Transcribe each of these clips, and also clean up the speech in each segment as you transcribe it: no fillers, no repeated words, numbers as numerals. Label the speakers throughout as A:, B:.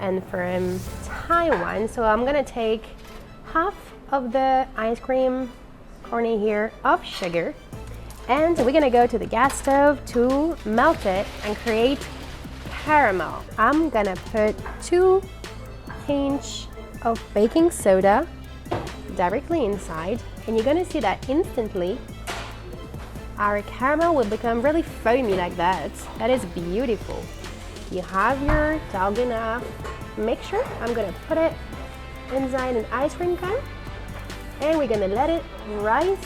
A: and from Taiwan. So I'm gonna take half of the ice cream corny here of sugar, and we're gonna go to the gas stove to melt it and create caramel. I'm gonna put 2 pinch of baking soda directly inside, and you're gonna see that instantly our caramel will become really foamy like that. That is beautiful. You have your Dalgona mixture. I'm gonna put it inside an ice cream cone, and we're gonna let it rise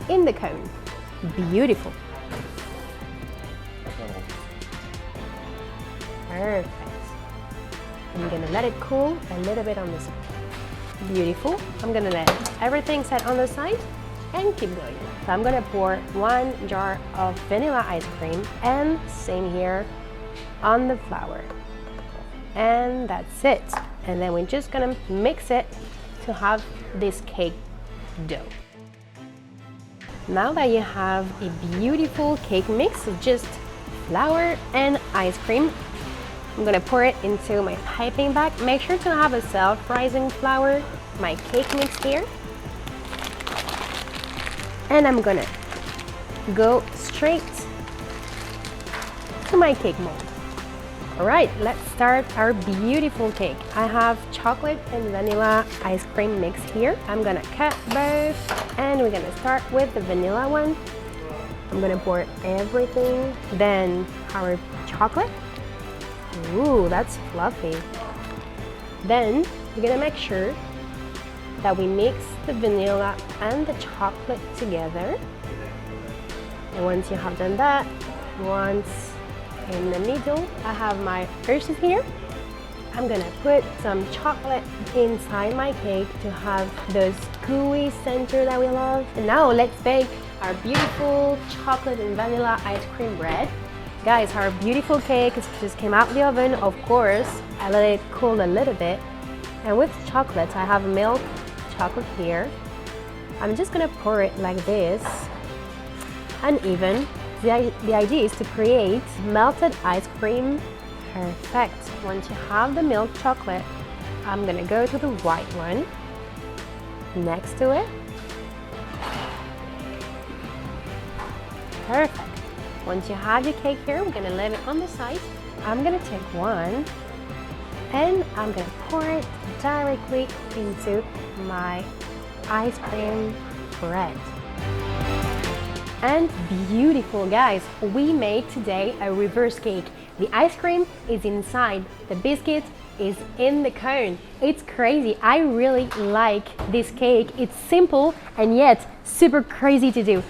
A: in the cone. Beautiful. Perfect. I'm gonna let it cool a little bit on the side. Beautiful. I'm gonna let everything set on the side and keep going. So I'm gonna pour 1 jar of vanilla ice cream, and same here on the flour. And that's it. And then we're just gonna mix it to have this cake dough. Now that you have a beautiful cake mix of just flour and ice cream, I'm gonna pour it into my piping bag. Make sure to have a self-rising flour, my cake mix here. And I'm gonna go straight to my cake mold. All right, let's start our beautiful cake. I have chocolate and vanilla ice cream mix here. I'm gonna cut both, and we're gonna start with the vanilla one. I'm gonna pour everything, then our chocolate. Ooh, that's fluffy. Then we're gonna make sure that we mix the vanilla and the chocolate together. And once you have done that, once in the middle, I have my Hershey's here. I'm gonna put some chocolate inside my cake to have those gooey center that we love. And now let's bake our beautiful chocolate and vanilla ice cream bread. Guys, our beautiful cake just came out of the oven. Of course, I let it cool a little bit. And with chocolate, I have milk chocolate here. I'm just gonna pour it like this, uneven. The idea is to create melted ice cream. Perfect. Once you have the milk chocolate, I'm gonna go to the white one next to it. Perfect. Once you have your cake here, we're gonna leave it on the side. I'm gonna take one, and I'm gonna pour it directly into my ice cream bread. And beautiful, guys, we made today a reverse cake. The ice cream is inside, the biscuit is in the cone. It's crazy. I really like this cake. It's simple and yet super crazy to do.